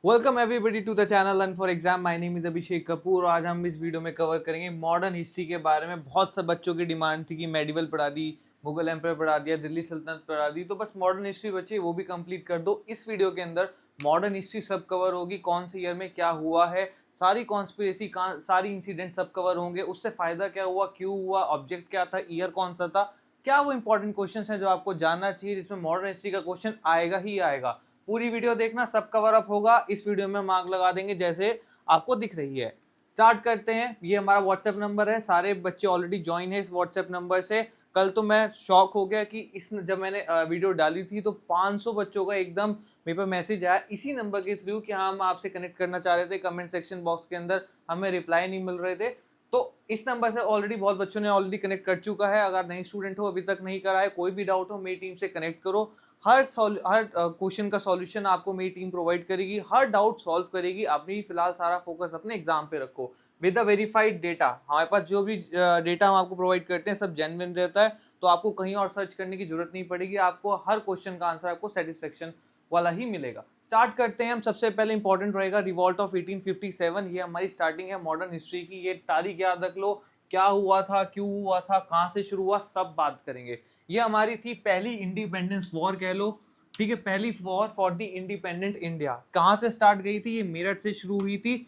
Welcome everybody to the channel learn for exam. My name is Abhishek Kapoor और आज हम इस वीडियो में कवर करेंगे मॉडर्न हिस्ट्री के बारे में। बहुत से बच्चों की डिमांड थी कि मेडिवल पढ़ा दी, मुगल एम्पायर पढ़ा दिया, दिल्ली सल्तनत पढ़ा दी, तो बस मॉडर्न हिस्ट्री बची वो भी कंप्लीट कर दो। इस वीडियो के अंदर मॉडर्न हिस्ट्री सब कवर होगी, कौन से ईयर में क्या हुआ है, सारी कॉन्स्पिरेसी सारी इंसिडेंट सब कवर होंगे, उससे फायदा क्या हुआ, क्यों हुआ, ऑब्जेक्ट क्या था, ईयर कौन सा था, क्या वो इंपॉर्टेंट क्वेश्चंस हैं जो आपको जानना चाहिए, जिसमें मॉडर्न हिस्ट्री का क्वेश्चन आएगा ही आएगा। पूरी वीडियो देखना, सब कवर अप होगा। इस वीडियो में मार्क लगा देंगे जैसे आपको दिख रही है। स्टार्ट करते हैं। ये हमारा व्हाट्सएप नंबर है, सारे बच्चे ऑलरेडी ज्वाइन है इस व्हाट्सएप नंबर से। कल तो मैं शॉक हो गया कि इस जब मैंने वीडियो डाली थी तो 500 बच्चों का एकदम मेरे पर मैसेज आया इसी नंबर के थ्रू कि हाँ हम आपसे कनेक्ट करना चाह रहे थे। कमेंट सेक्शन बॉक्स के अंदर हमें रिप्लाई नहीं मिल रहे थे, तो इस नंबर से ऑलरेडी बहुत बच्चों ने ऑलरेडी कनेक्ट कर चुका है। अगर नई स्टूडेंट हो, अभी तक नहीं करा है, कोई भी डाउट हो, मेरी टीम से कनेक्ट करो। हर क्वेश्चन का सॉल्यूशन आपको मेरी टीम प्रोवाइड करेगी, हर डाउट सॉल्व करेगी। अभी फिलहाल सारा फोकस अपने एग्जाम पे रखो विद द वेरीफाइड डेटा। हमारे पास जो भी डेटा हम आपको प्रोवाइड करते हैं सब जेन्युइन रहता है, तो आपको कहीं और सर्च करने की जरूरत नहीं पड़ेगी। आपको हर क्वेश्चन का आंसर आपको सेटिस्फेक्शन वाला ही मिलेगा। स्टार्ट करते हैं हम। सबसे पहले इंपॉर्टेंट रहेगा रिवॉल्ट ऑफ 1857। ये हमारी स्टार्टिंग है मॉडर्न हिस्ट्री की। ये तारीख याद रख लो, क्या हुआ था, क्यों हुआ था, कहां से शुरू हुआ, सब बात करेंगे। ये हमारी थी पहली इंडिपेंडेंस वॉर कह लो, ठीक है, पहली war for the independent India. कहां से स्टार्ट गई थी? ये मेरठ से शुरू हुई थी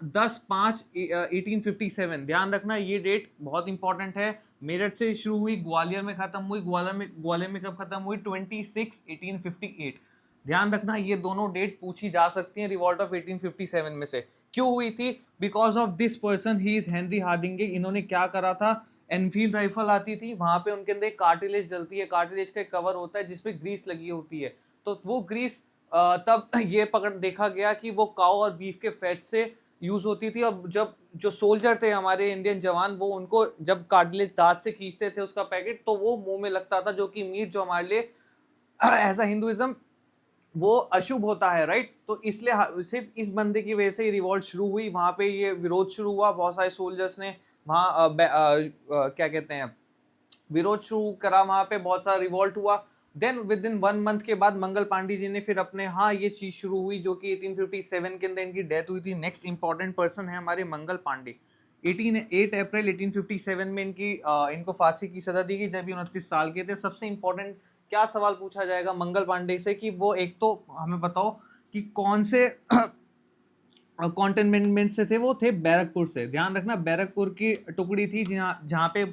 10/5/1857। ध्यान रखना ये डेट बहुत इंपॉर्टेंट है। मेरठ से शुरू हुई, ग्वालियर में खत्म हुई। ग्वालियर में कब खत्म हुई? 26/1858। ध्यान रखना ये दोनों डेट पूछी जा सकती हैं रिवॉल्ट ऑफ 1857 में से। क्यों हुई थी? Because of this person, he is Henry Hardinge. इन्होंने क्या करा था? एनफील्ड राइफल आती थी, वहां पे उनके अंदर एक कार्टिलेज जलती है, कार्टिलेज का एक कवर होता है जिसपे ग्रीस लगी होती है। तो वो ग्रीस तब ये पकड़ देखा गया कि वो काऊ और बीफ के फैट से यूज होती थी, और जब जो सोल्जर थे हमारे इंडियन जवान, वो उनको जब कार्टिलेज दांत से खींचते थे उसका पैकेट, तो वो मुंह में लगता था, जो कि मीट जो हमारे लिए एज हिंदुइज्म वो अशुभ होता है, राइट। तो इसलिए सिर्फ इस बंदे की वजह से ही रिवॉल्ट शुरू हुई, वहां पे ये विरोध शुरू हुआ। बहुत सारे सोल्जर्स ने वहां क्या कहते हैं, विरोध शुरू करा, वहां पे बहुत सारा रिवॉल्ट हुआ। देन विद इन 1 मंथ के बाद मंगल पांडे जी ने फिर अपने, हाँ ये चीज शुरू हुई जो कि 1857 के अंदर इनकी डेथ हुई थी। नेक्स्ट इंपॉर्टेंट पर्सन है हमारे मंगल पांडे। 8 अप्रैल 1857 में इनको फांसी की सजा दी गई जब ये 29 साल के थे। सबसे इंपॉर्टेंट क्या सवाल पूछा जाएगा मंगल पांडे से कि वो, एक तो हमें बताओ कि कौन से कॉन्टेनमेंट से थे। वो थे बैरकपुर से। ध्यान रखना बैरकपुर की टुकड़ी थी जहाँ पे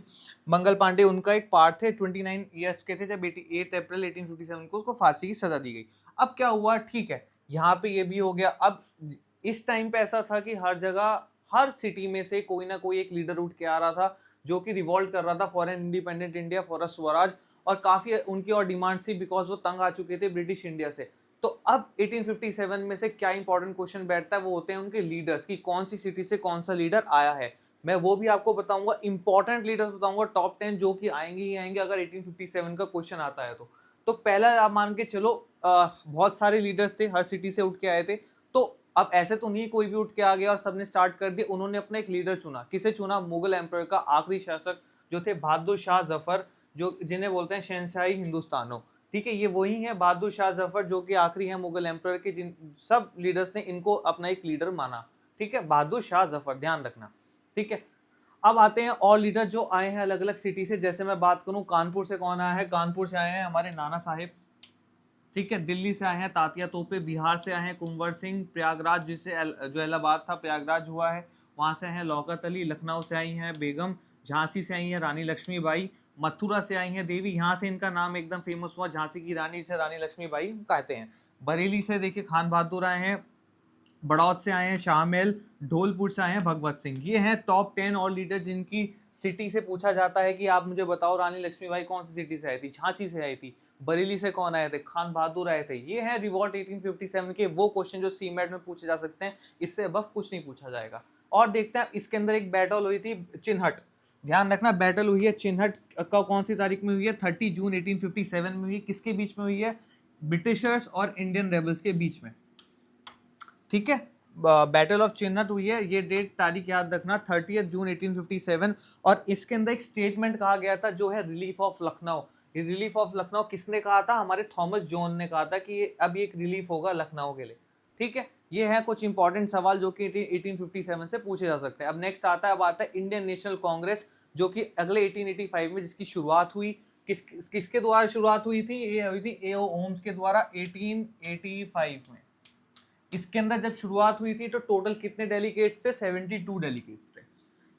मंगल पांडे उनका एक पार्ट थे। 29 ईयर्स के थे जब 8 अप्रैल 1857 को उसको फांसी की सजा दी गई। अब क्या हुआ? ठीक है, यहाँ पे ये भी हो गया। अब इस टाइम पे ऐसा था कि हर जगह, हर सिटी में से कोई ना कोई एक लीडर उठ के आ रहा था जो कि रिवॉल्ट कर रहा था for an independent India, for a Swaraj. और काफी उनकी और डिमांड्स थी बिकॉज वो तंग आ चुके थे ब्रिटिश इंडिया से। तो अब 1857 में से क्या इंपॉर्टेंट क्वेश्चन बैठता है, वो होते हैं उनके लीडर्स की, कौन सी सिटी से कौन सा लीडर आया है। मैं वो भी आपको बताऊंगा, इंपॉर्टेंट लीडर्स बताऊंगा, टॉप 10 जो कि आएंगे ही आएंगे अगर 1857 का क्वेश्चन आता है तो पहला आप मान के चलो, बहुत सारे लीडर्स थे, हर सिटी से उठ के आए थे। तो अब ऐसे तो नहीं कोई भी उठ के आ गया और सबने स्टार्ट कर दिया। उन्होंने अपना एक लीडर चुना। किसे चुना? मुगल एम्पायर का आखिरी शासक जो थे बहादुर शाह जफर, जो जिन्हें बोलते हैं शहनशाही हिंदुस्तानों। ठीक है, ये वही है बहादुर शाह जफर जो कि आखिरी है मुगल एम्पायर के, जिन सब लीडर्स ने इनको अपना एक लीडर माना। ठीक है, बहादुर शाह जफर, ध्यान रखना। ठीक है, अब आते हैं और लीडर जो आए हैं अलग अलग सिटी से। जैसे मैं बात करूं, कानपुर से कौन आया है? कानपुर से आए हैं हमारे नाना साहेब। ठीक है, दिल्ली से आए हैं तात्या तोपे। बिहार से आए हैं कुंवर सिंह। प्रयागराज जिसे जो इलाहाबाद था प्रयागराज हुआ है, वहां से आए हैं लौकत अली। लखनऊ से आई हैं बेगम। झांसी से आई हैं रानी लक्ष्मीबाई। मथुरा से आई हैं देवी, यहाँ से इनका नाम एकदम फेमस हुआ, झांसी की रानी से रानी लक्ष्मीबाई कहते हैं। बरेली से देखिए खान बहादुर आए हैं। बड़ौद से आए हैं शाहमेल। ढोलपुर से आए हैं भगवत सिंह। ये हैं टॉप 10 और लीडर जिनकी सिटी से पूछा जाता है कि आप मुझे बताओ रानी लक्ष्मीबाई कौन सी सिटी से आई थी? झांसी से आई थी। बरेली से कौन आए थे? खान बहादुर आए थे। ये है रिवॉल्ट 1857 के वो क्वेश्चन जो सीमेट में पूछे जा सकते हैं, इससे अब कुछ नहीं पूछा जाएगा। और देखते हैं इसके अंदर एक बैटल हुई थी चिन्हट। ध्यान रखना बैटल हुई है चिन्हट का, कौन सी तारीख में हुई है? 30 जून 1857 में हुई है। किसके बीच में हुई है? ब्रिटिशर्स और इंडियन रेबल्स के बीच में। ठीक है, बैटल ऑफ चिन्हट हुई है। ये डेट तारीख याद रखना, 30 जून 1857। और इसके अंदर एक स्टेटमेंट कहा गया था जो है रिलीफ ऑफ लखनऊ। ये रिलीफ ऑफ लखनऊ किसने कहा था? हमारे थॉमस जोन ने कहा था कि अब ये एक रिलीफ होगा लखनऊ के लिए। ठीक है, ये है कुछ इंपॉर्टेंट सवाल जो कि 1857 से पूछे जा सकते हैं। अब नेक्स्ट आता है, अब आता है इंडियन नेशनल कांग्रेस, जो कि अगले 1885 में जिसकी शुरुआत हुई, किसके द्वारा शुरुआत हुई थी? ये हुई थी A.O. होम्स के द्वारा 1885 में। इसके अंदर जब शुरुआत हुई थी तो टोटल कितने डेलीगेट्स थे? 72 डेलीगेट्स थे।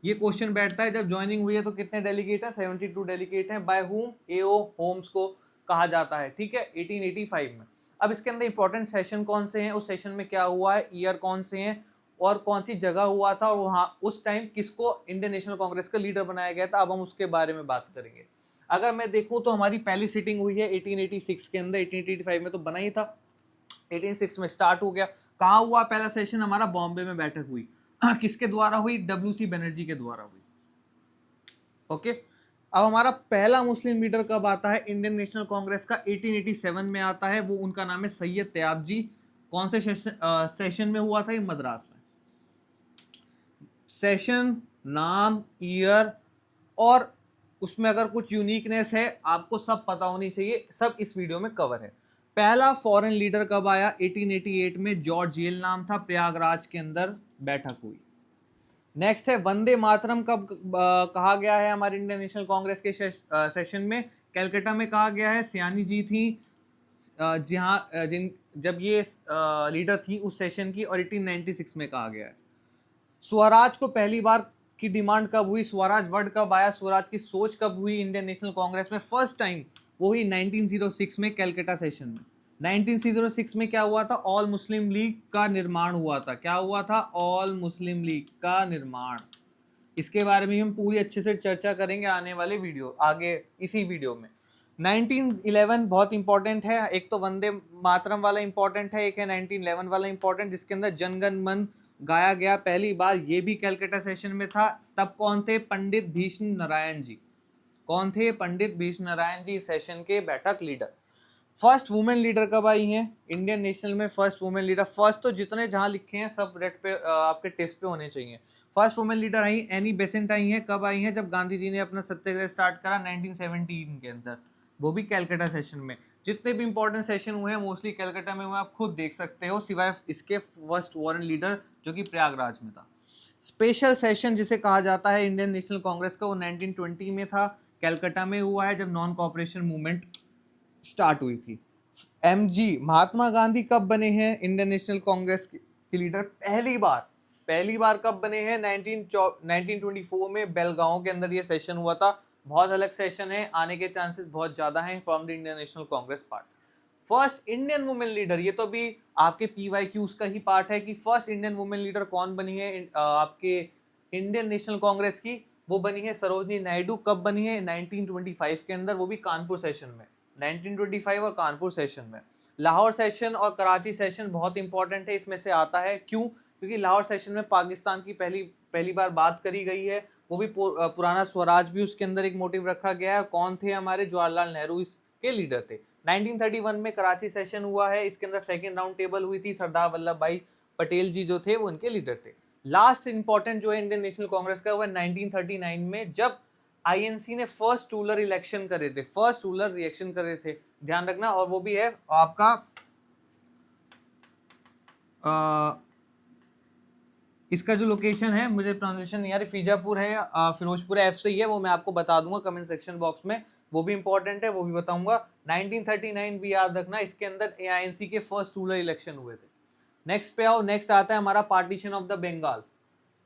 ये क्वेश्चन बैठता है जब ज्वाइनिंग हुई है तो कितने डेलीगेट है? 72 डेलीगेट है। By whom? A.O. होम्स को कहा जाता है, ठीक है, 1885 में। अब इसके अंदर इंपॉर्टेंट सेशन कौन से हैं, उस सेशन में क्या हुआ है, ईयर कौन से हैं और कौन सी जगह हुआ था, और वहां उस टाइम किसको इंडियन नेशनल कांग्रेस का लीडर बनाया गया था, अब हम उसके बारे में बात करेंगे। अगर मैं देखूं तो हमारी पहली सिटिंग हुई है 1886 के अंदर, 1885 में तो बना ही था, 1886 में स्टार्ट हो गया। कहाँ हुआ पहला सेशन हमारा? बॉम्बे में बैठक हुई। किसके द्वारा हुई? WC बनर्जी के द्वारा हुई। ओके, अब हमारा पहला मुस्लिम लीडर कब आता है इंडियन नेशनल कांग्रेस का? 1887 में आता है, वो उनका नाम है सैयद तैयब जी। कौन से सेशन में हुआ था? ये मद्रास में। सेशन, नाम, ईयर और उसमें अगर कुछ यूनिकनेस है आपको सब पता होनी चाहिए, सब इस वीडियो में कवर है। पहला फॉरेन लीडर कब आया? 1888 में, जॉर्ज येल नाम था, प्रयागराज के अंदर बैठक हुई। नेक्स्ट है वंदे मातरम कब कहा गया है हमारे इंडियन नेशनल कांग्रेस के सेशन में? कलकत्ता में कहा गया है, सियानी जी थी जहाँ जब ये लीडर थी उस सेशन की, और 1896 में कहा गया है। स्वराज को पहली बार की डिमांड कब हुई? स्वराज वर्ड कब आया? स्वराज की सोच कब हुई इंडियन नेशनल कांग्रेस में? फर्स्ट टाइम वो हुई 1906 में, कलकत्ता सेशन में। 1906 में क्या हुआ था? ऑल मुस्लिम लीग का निर्माण हुआ था। क्या हुआ था? ऑल मुस्लिम लीग का निर्माण। इसके बारे में हम पूरी अच्छे से चर्चा करेंगे आने वाले वीडियो, आगे इसी वीडियो में। 1911 बहुत इंपॉर्टेंट है, एक तो वंदे मातरम वाला इंपॉर्टेंट है, एक है 1911 वाला इंपॉर्टेंट, जिसके अंदर जनगण मन गाया गया पहली बार, ये भी कलकत्ता सेशन में था। तब कौन थे? पंडित भीष्म नारायण जी। कौन थे? पंडित भीष्म नारायण जी सेशन के बैठक लीडर। फर्स्ट वुमेन लीडर कब आई हैं इंडियन नेशनल में? फर्स्ट वुमेन लीडर, फर्स्ट तो जितने जहां लिखे हैं सब रेड पे आपके टेस्ट पे होने चाहिए। फर्स्ट वुमेन लीडर आई एनी बेसेंट आई हैं। कब आई हैं? जब गांधी जी ने अपना सत्याग्रह स्टार्ट करा 1917 के अंदर, वो भी कलकत्ता सेशन में। जितने भी इंपॉर्टेंट सेशन हुए हैं मोस्टली कलकत्ता में हुए, आप खुद देख सकते हो, सिवाय इसके फर्स्ट फॉरेन लीडर जो कि प्रयागराज में था। स्पेशल सेशन जिसे कहा जाता है इंडियन नेशनल कांग्रेस का, वो 1920 में था, कलकत्ता में हुआ है, जब नॉन कॉपरेशन मूवमेंट स्टार्ट हुई थी। MG महात्मा गांधी कब बने हैं इंडियन नेशनल कांग्रेस के लीडर? पहली बार कब बने हैं? 1924 में बेलगांव के अंदर ये सेशन हुआ था। बहुत अलग सेशन है, आने के चांसेस बहुत ज्यादा हैं from the Indian National Congress part. First Indian women leader, ये तो भी आपके PYQs का ही पार्ट है कि फर्स्ट इंडियन वुमेन लीडर कौन बनी है आपके इंडियन नेशनल कांग्रेस की? वो बनी है सरोजनी नायडू। कब बनी है? 1925 के अंदर, वो भी कानपुर सेशन में। 1925 और कानपुर सेशन में। लाहौर सेशन और कराची सेशन बहुत इंपॉर्टेंट है, इसमें से आता है। क्यों? क्योंकि लाहौर सेशन में पाकिस्तान की पहली बार बात करी गई है, वो भी पुराना स्वराज भी उसके अंदर एक मोटिव रखा गया है। कौन थे? हमारे जवाहरलाल नेहरू इसके लीडर थे। 1931 में कराची सेशन हुआ है, इसके अंदर सेकंड राउंड टेबल हुई थी, सरदार वल्लभ भाई पटेल जी जो थे वो इनके लीडर थे। लास्ट इंपॉर्टेंट जो है इंडियन नेशनल कांग्रेस का, वो 1939 में, जब INC ने फर्स्ट रूलर इलेक्शन करे थे, फर्स्ट रूलर रिएक्शन करे थे, ध्यान रखना। और वो भी है आपका इसका जो लोकेशन है, मुझे प्रोनाउंसिएशन नहीं आ रही, फीजापुर है या फिरोजपुर F से ही है, वो मैं आपको बता दूंगा कमेंट सेक्शन बॉक्स में, वो भी इंपॉर्टेंट है, वो भी बताऊंगा। 1939 भी याद रखना, इसके अंदर INC के फर्स्ट रूलर इलेक्शन हुए थे। नेक्स्ट पे आओ, नेक्स्ट आता है हमारा पार्टीशन ऑफ द बंगाल।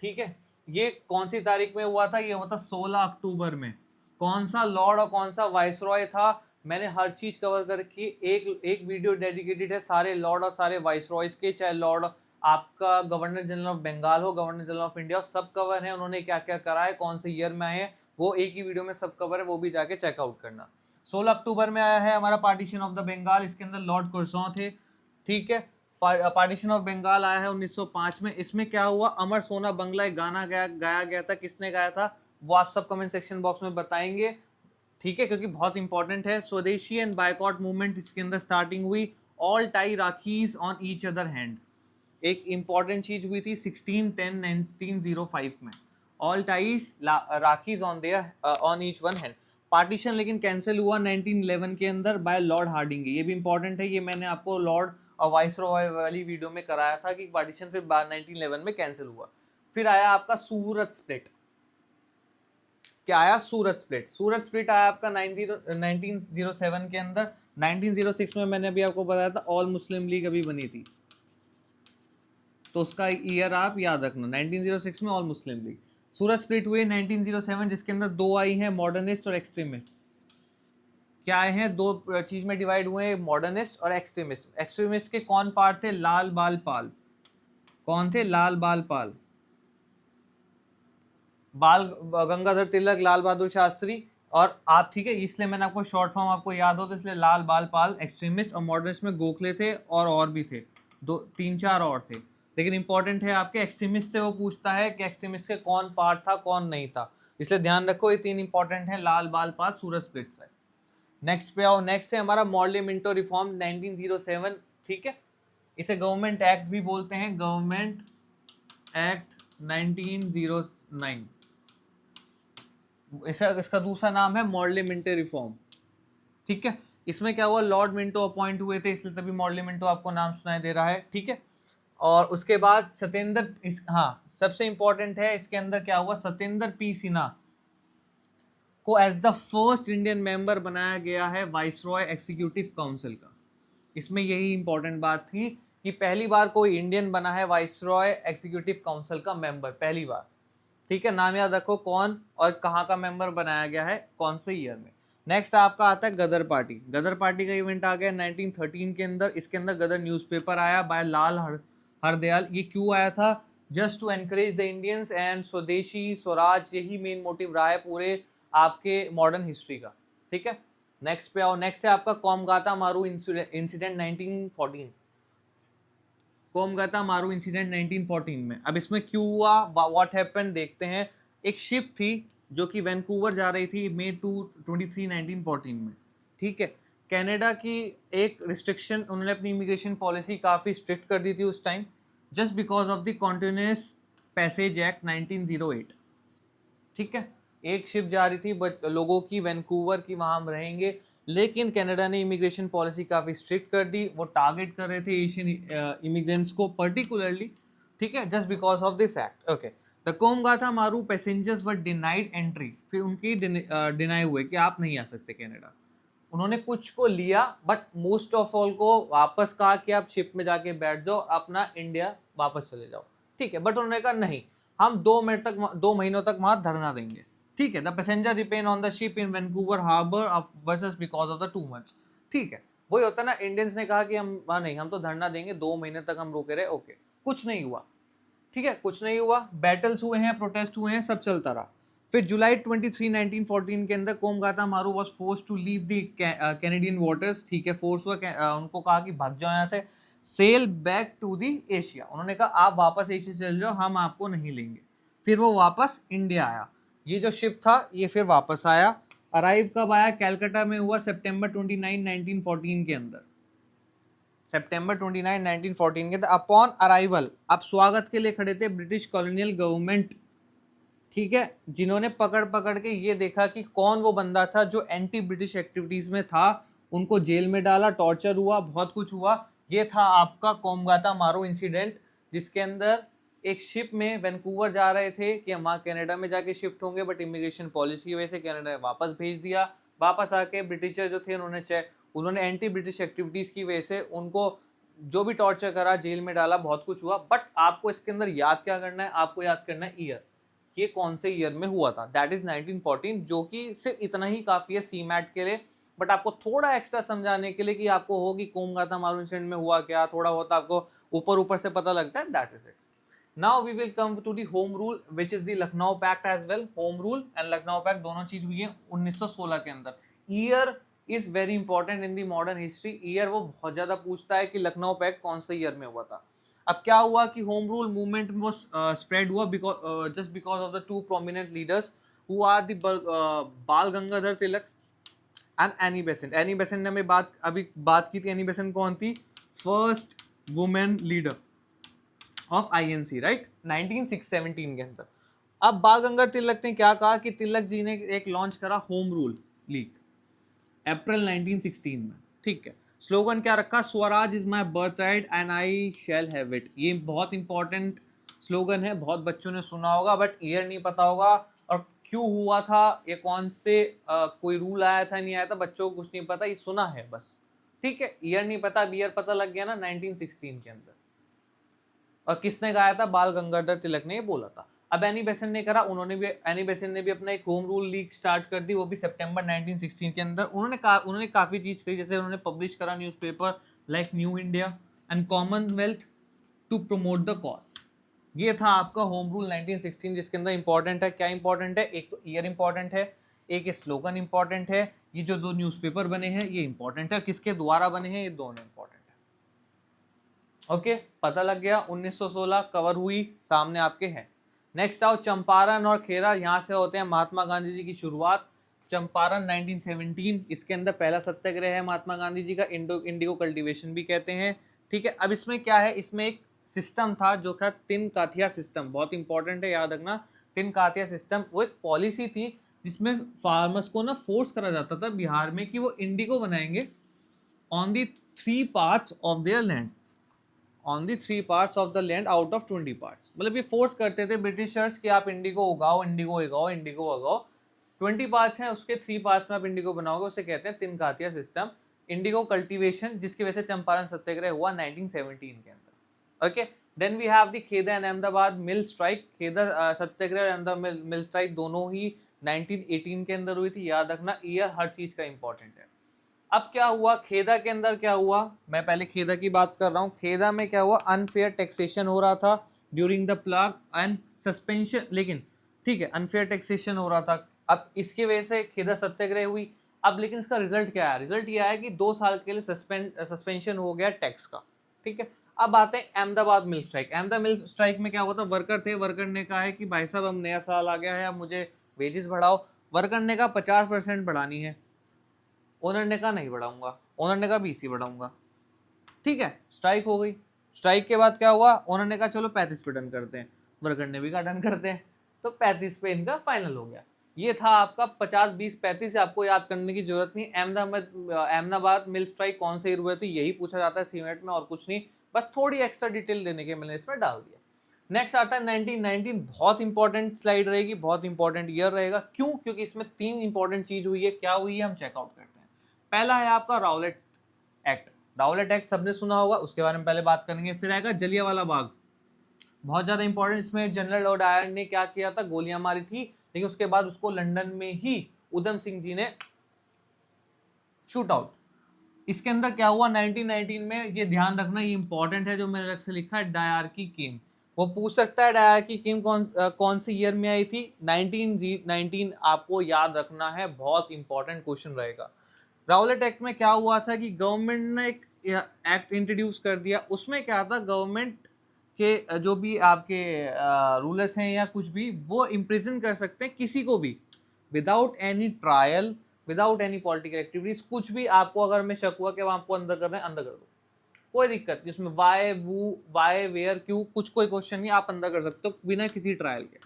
ठीक है, ये कौन सी तारीख में हुआ था? ये हुआ था 16 अक्टूबर में। कौन सा लॉर्ड और कौन सा वाइसरॉय था? मैंने हर चीज कवर कर रखी है, एक वीडियो डेडिकेटेड है सारे लॉर्ड और सारे वाइसरॉयज के, चाहे लॉर्ड आपका गवर्नर जनरल ऑफ बंगाल हो, गवर्नर जनरल ऑफ इंडिया, सब कवर है, उन्होंने क्या क्या करा है, कौन से ईयर में आए हैं, वो एक ही वीडियो में सब कवर है, वो भी जाके चेकआउट करना। 16 अक्टूबर में आया है हमारा पार्टीशन ऑफ द बंगाल, इसके अंदर लॉर्ड कुर्सॉ थे। ठीक है, पार्टीशन ऑफ बंगाल आया है 1905 में। इसमें क्या हुआ? अमर सोना बंगला एक गाना गाया गया था, किसने गाया था वो आप सब कमेंट सेक्शन बॉक्स में बताएंगे। ठीक है, क्योंकि बहुत इंपॉर्टेंट है। स्वदेशी एंड बायकॉट मूवमेंट इसके अंदर स्टार्टिंग हुई। All tie rakhis on each other hand, एक इंपॉर्टेंट चीज हुई थी 16/10/1905 में। All ties rakhis on their on each one hand. Partition लेकिन कैंसिल हुआ 1911 के अंदर बाय लॉर्ड हार्डिंग। ये भी इंपॉर्टेंट है, ये मैंने आपको लॉर्ड और वाइसरॉय वाली वीडियो में कराया था कि पार्टीशन फिर 1911 में कैंसिल हुआ। फिर आया आपका सूरत स्प्लिट। क्या आया? सूरत स्प्लिट। सूरत स्प्लिट आया आपका 1907 के अंदर। 1906 में मैंने अभी आपको बताया था ऑल मुस्लिम लीग अभी बनी थी, तो उसका ईयर आप याद रखना, 1906 में ऑल मुस्लिम लीग। सूरत स्प्लिट हुए 1907, जिसके अंदर दो आई हैं, मॉडर्निस्ट और एक्सट्रीमिस्ट। क्या आए हैं? दो चीज में डिवाइड हुए, मॉडर्निस्ट और एक्सट्रीमिस्ट। एक्सट्रीमिस्ट के कौन पार्ट थे? लाल बाल पाल। कौन थे? लाल बाल पाल। बाल गंगाधर तिलक, लाल बहादुर शास्त्री और आप, ठीक है, इसलिए मैंने आपको शॉर्ट फॉर्म आपको याद हो तो इसलिए लाल बाल पाल एक्सट्रीमिस्ट। और मॉडर्निस्ट में गोखले थे और भी थे, दो तीन चार और थे, लेकिन इंपॉर्टेंट है आपके एक्सट्रीमिस्ट से वो पूछता है कि एक्सट्रीमिस्ट के कौन पार्ट था कौन नहीं था, इसलिए ध्यान रखो ये तीन इंपॉर्टेंट है, लाल बाल पाल सूरत स्प्लिट से। नेक्स्ट पे आओ। नेक्स्ट है हमारा मॉर्ले मिंटो रिफॉर्म 1907, ठीक है, इसे गवर्नमेंट एक्ट भी बोलते हैं, गवर्नमेंट एक्ट 1909। इसका दूसरा नाम है मॉर्ले मिंटो रिफॉर्म, ठीक है। इसमें क्या हुआ? लॉर्ड मिंटो अपॉइंट हुए थे, इसलिए तभी मॉर्ले मिंटो आपको नाम सुनाई दे रहा है, ठीक है। और उसके बाद सत्येंद्र, हाँ सबसे इंपॉर्टेंट है इसके अंदर क्या हुआ, सत्येंद्र पी सिन्हा को as the first Indian member बनाया गया है वाइसरॉय एग्जीक्यूटिव काउंसिल का। इसमें यही इंपॉर्टेंट बात थी कि पहली बार कोई इंडियन बना है वाइसरॉय एग्जीक्यूटिव काउंसिल का मेंबर, पहली बार, ठीक है। नाम याद रखो कौन और कहाँ का मेंबर बनाया गया है, कौन से ईयर में। नेक्स्ट आपका आता है गदर पार्टी। गदर पार्टी का इवेंट आ गया 1913 के अंदर। इसके अंदर गदर न्यूज़पेपर आया बाय लाल हरदयाल। ये क्यों आया था? Just to encourage the Indians and swadeshi swaraj, यही मेन मोटिव रहा है पूरे आपके मॉडर्न हिस्ट्री का, ठीक है। नेक्स्ट पे आओ। नेक्स्ट है आपका कोमगाता मारू इंसिडेंट 1914। कोमगाता मारू इंसिडेंट 1914 में। अब इसमें क्यों हुआ, व्हाट हैपेंड, देखते हैं। एक शिप थी जो कि वैंकूवर जा रही थी मई 23 1914 में, ठीक है। कनाडा की एक रिस्ट्रिक्शन, उन्होंने अपनी इमिग्रेशन पॉलिसी काफ़ी स्ट्रिक्ट कर दी थी उस time, just because of the continuous passage act 1908, ठीक है। एक शिप जा रही थी बट लोगों की वैंकूवर की, वहां हम रहेंगे, लेकिन कनाडा ने इमिग्रेशन पॉलिसी काफ़ी स्ट्रिक्ट कर दी। वो टारगेट कर रहे थे एशियन इमिग्रेंट्स को पर्टिकुलरली, ठीक है, just because of this act, okay. The Komagata Maru passengers were denied entry, फिर उनकी डिनाई हुए कि आप नहीं आ सकते कनाडा। उन्होंने कुछ को लिया बट मोस्ट ऑफ ऑल को वापस कहा कि आप शिप में जाके बैठ जाओ, अपना इंडिया वापस चले जाओ, ठीक है। बट उन्होंने कहा नहीं, हम 2 महीनों तक वहां धरना देंगे, ठीक है। The passenger remain on the ship in Vancouver harbour versus because of the 2 months, ठीक है। वही होता है ना, इंडियंस ने कहा कि हम नहीं, हम तो धरना देंगे, 2 महीने तक हम रुके रहे, ओके, कुछ नहीं हुआ, ठीक है, कुछ नहीं हुआ। बैटल्स हुए हैं, प्रोटेस्ट हुए हैं, सब चलता रहा। फिर जुलाई 23 1914 के अंदर Komagata Maru was force to leave the Canadian waters, ठीक है, फोर्स हुआ, उनको कहा कि भाग जाओ यहाँ से, sail back to the Asia. उन्होंने कहा आप वापस एशिया चल जाओ, हम आपको नहीं लेंगे। फिर वो वापस इंडिया आया, ये जो शिप था ये फिर वापस आया। अराइव कब आया? कैलकाटा में हुआ सितंबर 29 1914 के अंदर, सितंबर 29 1914 के अंदर। अपॉन अराइवल, अब स्वागत के लिए खड़े थे ब्रिटिश कॉलोनियल गवर्नमेंट, ठीक है, जिन्होंने पकड़ पकड़ के ये देखा कि कौन वो बंदा था जो एंटी ब्रिटिश एक्टिविटीज में था, उनको जेल में डाला, टॉर्चर हुआ, बहुत कुछ हुआ। ये था आपका कोमगाता मारू इंसिडेंट, जिसके अंदर एक शिप में वैंकूवर जा रहे थे कि हम वहाँ कनाडा में जाके शिफ्ट होंगे, बट इमिग्रेशन पॉलिसी की वजह से कनाडा ने वापस भेज दिया। वापस आके ब्रिटिशर जो थे उन्होंने एंटी ब्रिटिश एक्टिविटीज की वजह से उनको जो भी टॉर्चर करा, जेल में डाला, बहुत कुछ हुआ। बट आपको इसके अंदर याद क्या करना है? आपको याद करना है ईयर, ये कौन से ईयर में हुआ था, दैट इज 1914, जो कि सिर्फ इतना ही काफी है सीमैट के लिए। बट आपको थोड़ा एक्स्ट्रा समझाने के लिए कि आपको हो कि कोमगाता मारू इंसिडेंट में हुआ क्या, थोड़ा बहुत आपको ऊपर ऊपर से पता लग जाए, that is it. Now we will come to the home rule which is the Lucknow pact as well. Home rule and Lucknow pact दोनों चीज हुई है 1916 के अंदर। Year is very important in the modern history. Year वो बहुत ज्यादा पूछता है कि लखनऊ पैक्ट कौन से ईयर में हुआ था। अब क्या हुआ कि होम रूल मूवमेंट वो स्प्रेड हुआ just because of the 2 prominent leaders who are the Bal Gangadhar Tilak and Annie Besant. Annie Besant ने हमें अभी बात की थी। एनी बेसेंट कौन थी? First women leader of INC, right, 1917 के अंदर। अब बाल गंगाधर तिलक ने क्या कहा कि तिलक जी ने एक लॉन्च करा होम रूल लीग अप्रैल 1916 में, ठीक है। स्लोगन क्या रखा, Swaraj is my birth right and I shall have it. ये बहुत इंपॉर्टेंट स्लोगन है, बहुत बच्चों ने सुना होगा बट ईयर नहीं पता होगा, और क्यों हुआ था, ये कौन से कोई रूल आया था नहीं आया था, बच्चों को कुछ नहीं पता, ये सुना है बस, ठीक है। ईयर नहीं पता, अब ईयर पता लग गया ना, 1916 के अंदर। और किसने गाया था, बाल गंगाधर तिलक ने ये बोला था। अब एनी बेसेंट ने करा, एनी बेसेंट ने भी अपना एक होम रूल लीग स्टार्ट कर दी, वो भी सितंबर 1916 के अंदर। उन्होंने काफी चीज कही, जैसे उन्होंने पब्लिश करा newspaper like New India and Commonwealth to promote the cause. ये था आपका होम रूल 1916, जिसके अंदर इंपॉर्टेंट है, क्या इंपॉर्टेंट है, एक तो ईयर इंपॉर्टेंट है, एक स्लोगन इंपॉर्टेंट है, ये जो दो न्यूज़पेपर बने हैं ये इंपॉर्टेंट है, किसके द्वारा बने हैं, ये दोनों इंपॉर्टेंट है। ओके, पता लग गया, 1916 कवर हुई, सामने आपके हैं। नेक्स्ट आओ चंपारण और खेरा, यहाँ से होते हैं महात्मा गांधी जी की शुरुआत। चंपारण 1917, इसके अंदर पहला सत्याग्रह है महात्मा गांधी जी का, इंडिगो कल्टीवेशन भी कहते हैं, ठीक है। अब इसमें क्या है, इसमें एक सिस्टम था जो था तिन काथिया सिस्टम, बहुत इंपॉर्टेंट है, याद रखना। तिन काथिया सिस्टम वो एक पॉलिसी थी जिसमें फार्मर्स को ना फोर्स करा जाता था बिहार में कि वो इंडिगो बनाएंगे on the 3 parts of their land, on the 3 parts of the land out of 20 parts. मतलब ये फोर्स करते थे ब्रिटिशर्स कि आप इंडिगो उगाओ, इंडिगो उगाओ, इंडिगो उगाओ। 20 पार्ट्स हैं, उसके 3 पार्ट्स में आप इंडिगो बनाओगे, उसे कहते हैं तिन कातिया सिस्टम, इंडिगो कल्टीवेशन, जिसकी वजह से चंपारण सत्याग्रह हुआ 1917 के अंदर। Okay, then we have the Kheda and Ahmedabad mill strike. Kheda satyagraha और अहमदाबाद मिल स्ट्राइक दोनों ही 1918 के अंदर हुई थी, याद रखना, ईयर हर चीज का इंपॉर्टेंट है। अब क्या हुआ खेदा के अंदर, क्या हुआ, मैं पहले खेदा की बात कर रहा हूँ। खेदा में क्या हुआ, अनफेयर टैक्सेशन हो रहा था during the plague and suspension, लेकिन ठीक है अनफेयर टैक्सेशन हो रहा था। अब इसकी वजह से खेदा सत्याग्रह हुई। अब लेकिन इसका रिजल्ट क्या है, रिजल्ट ये आया कि 2 साल के लिए सस्पेंशन हो गया टैक्स का, ठीक है। अब आते हैं Ahmedabad mill strike. Ahmedabad mill strike में क्या हुआ था, वर्कर थे, वर्कर ने कहा है कि भाई साहब अब नया साल आ गया है, अब मुझे वेजेस बढ़ाओ। वर्कर ने कहा 50% बढ़ानी है, ओनर ने कहा नहीं बढ़ाऊंगा, ओनर ने कहा बीसी बढ़ाऊंगा, ठीक है, स्ट्राइक हो गई। स्ट्राइक के बाद क्या हुआ, ओनर ने कहा चलो 35 पे डन करते हैं, वर्कर ने भी कहा डन करते हैं, तो 35 पे इनका फाइनल हो गया। ये था आपका 50 20 35, आपको याद करने की जरूरत नहीं। अहमदाबाद मिल स्ट्राइक कौन से ईयर हुए थे यही पूछा जाता है सीमेंट में, और कुछ नहीं, बस थोड़ी एक्स्ट्रा डिटेल देने के मैंने इसमें डाल दिया। नेक्स्ट आता है 1919, बहुत इंपॉर्टेंट स्लाइड रहेगी, बहुत इंपॉर्टेंट ईयर रहेगा। क्यों, क्योंकि इसमें 3 इंपॉर्टेंट चीज हुई है। क्या हुई है हम चेकआउट करते हैं। पहला है आपका राउलेट एक्ट। राउलेट एक्ट सबने सुना होगा, उसके बारे में पहले बात करेंगे। फिर आएगा जलियांवाला बाग, बहुत ज्यादा इंपॉर्टेंट। इसमें जनरल लॉर्ड डायर ने क्या किया था, गोलियां मारी थी, लेकिन उसके बाद उसको लंदन में ही उधम सिंह जी ने शूट आउट। इसके अंदर क्या हुआ 1919 में, ये ध्यान रखना, ये इंपॉर्टेंट है जो मैंने अलग से लिखा है, डायरकी केम। वो पूछ सकता है डायरकी केम कौन सी ईयर में आई थी, 1919 आपको याद रखना है, बहुत इंपॉर्टेंट क्वेश्चन रहेगा। राउलेट एक्ट में क्या हुआ था कि गवर्नमेंट ने एक एक्ट इंट्रोड्यूस कर दिया। उसमें क्या था, गवर्नमेंट के जो भी आपके रूलर्स हैं या कुछ भी, वो इम्प्रिजन कर सकते हैं किसी को भी without any trial, without any political activities, कुछ भी। आपको अगर मैं शक हुआ कि वो आपको अंदर कर रहे हैं, अंदर कर दो, कोई दिक्कत नहीं उसमें। वाई वू वाई वेयर क्यों कुछ कोई क्वेश्चन नहीं, आप अंदर कर सकते हो बिना किसी ट्रायल के,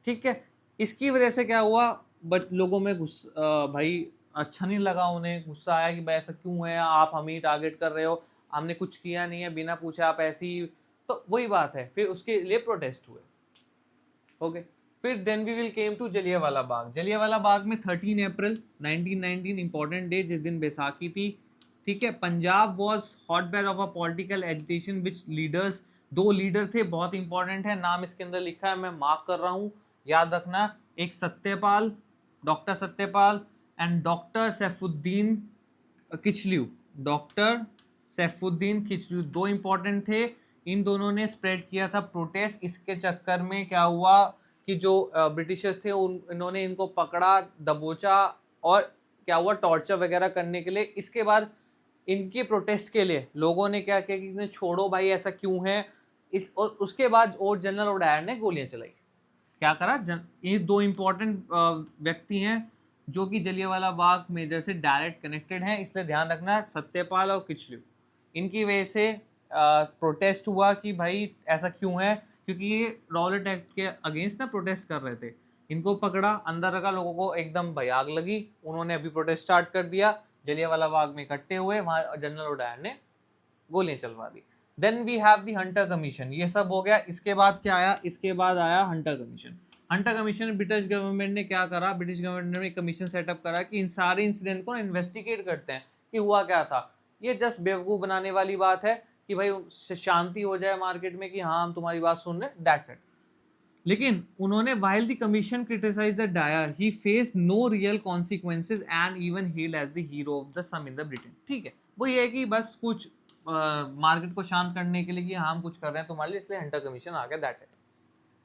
ठीक है। इसकी वजह से क्या हुआ, लोगों में भाई अच्छा नहीं लगा, उन्हें गुस्सा आया कि भाई ऐसा क्यों है, आप हम ही टारगेट कर रहे हो, हमने कुछ किया नहीं है, बिना पूछे आप ऐसी, तो वही बात है। फिर उसके लिए प्रोटेस्ट हुए। ओके, फिर then we will came to Jallianwala Bagh. Jallianwala Bagh में 13 अप्रैल 1919 इंपॉर्टेंट डे, जिस दिन बैसाखी थी, ठीक है। Punjab was hotbed of a political agitation which leaders, 2 leader थे, बहुत इंपॉर्टेंट है, नाम इसके अंदर लिखा है, मैं मार्क कर रहा हूँ, याद रखना। एक Satyapal, doctor Satyapal and doctor Saifuddin Kitchlew, doctor Saifuddin Kitchlew, 2 important थे। इन दोनों ने स्प्रेड किया था प्रोटेस्ट। इसके चक्कर में क्या हुआ कि जो ब्रिटिशर्स थे इन्होंने इनको पकड़ा, दबोचा, और क्या हुआ टॉर्चर वगैरह करने के लिए। इसके बाद इनके प्रोटेस्ट के लिए लोगों ने क्या किया कि इन्हें छोड़ो भाई, ऐसा क्यों है, और उसके बाद और जनरल डायर ने गोलियां चलाई। क्या करा, ये 2 इंपॉर्टेंट व्यक्ति हैं जो कि जलियांवाला बाग मेजर से डायरेक्ट कनेक्टेड हैं, इसलिए ध्यान रखना, सत्यपाल और किचलू। इनकी वजह से प्रोटेस्ट हुआ कि भाई ऐसा क्यों है, क्योंकि ये राउलेट एक्ट के अगेंस्ट ना प्रोटेस्ट कर रहे थे। इनको पकड़ा, अंदर रखा, लोगों को एकदम भाई आग लगी, उन्होंने अभी प्रोटेस्ट स्टार्ट कर दिया। जलियांवाला बाग में इकट्ठे हुए, वहां जनरल डायर ने गोलियां चलवा दी। Then we have the Hunter commission, ये सब हो गया। इसके बाद क्या आया, इसके बाद आया हंटर कमीशन। हंटर कमीशन में ब्रिटिश गवर्नमेंट ने क्या करा, ब्रिटिश गवर्नमेंट ने एक कमीशन सेटअप करा कि इन सारे इंसिडेंट को इन्वेस्टिगेट करते हैं कि हुआ क्या था। ये जस्ट बेवकूफ बनाने वाली बात है कि भाई शांति हो जाए मार्केट में कि हाँ हम तुम्हारी बात सुन रहे, दैट्स इट। लेकिन उन्होंने while the commission criticized the Dyer, he faced no real consequences and even hailed as the hero of the some in the Britain। ठीक है, वो ये है कि बस कुछ मार्केट को शांत करने के लिए कि हाँ हम कुछ कर रहे हैं तुम्हारे लिए, इसलिए हंटर कमीशन आ गया, दैट्स इट।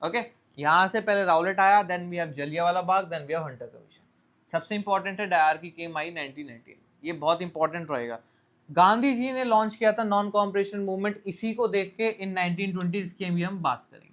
ओके, यहाँ से पहले राउलेट आया, then we have Jallianwala Bagh, then we have Hunter commission. सबसे इंपॉर्टेंट है डायर की केम आई 1919, ये बहुत इंपॉर्टेंट रहेगा। गांधी जी ने लॉन्च किया था नॉन कॉपरेशन मूवमेंट, इसी को देख के इन 1920 की भी हम बात करेंगे।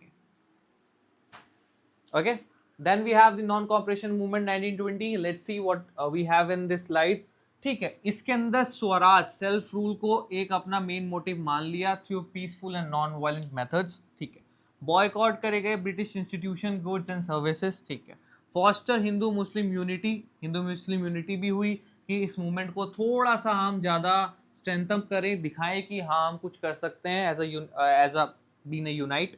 Okay, then we have the non-cooperation movement 1920। Let's see what we have in this slide। ठीक है, इसके अंदर स्वराज सेल्फ रूल को एक अपना मेन मोटिव मान लिया through peaceful and non violent methods. ठीक है, बॉयकॉट करे गए British institution, goods and services. ठीक है, foster Hindu Muslim unity, Hindu Muslim unity भी हुई कि इस मूवमेंट को थोड़ा सा हम ज़्यादा स्ट्रेंथन करें, दिखाएं कि हाँ हम कुछ कर सकते हैं as a been a unite.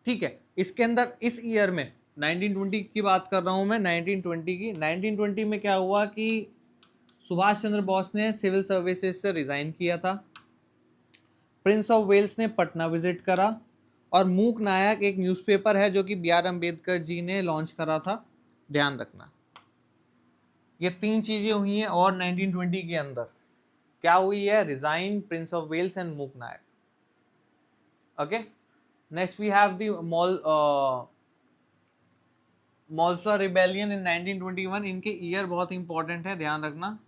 ठीक है, इसके अंदर इस ईयर में 1920 की बात कर रहा हूं मैं, 1920 की। 1920 में क्या हुआ कि सुभाष चंद्र बोस ने सिविल सर्विसेज से रिजाइन किया था, प्रिंस ऑफ वेल्स ने पटना विजिट करा, और मूक नायक एक न्यूज़पेपर है जो कि B.R. अम्बेडकर जी ने लॉन्च करा था, ध्यान रखना। ये तीन चीजें हुई हैं। और 1920 के अंदर क्या हुई है, resign, prince of Wales and Mook Nayak. Okay, next we have the मॉल्सवा रिबेलियन इन 1921। इनके ईयर बहुत इंपॉर्टेंट है, ध्यान रखना।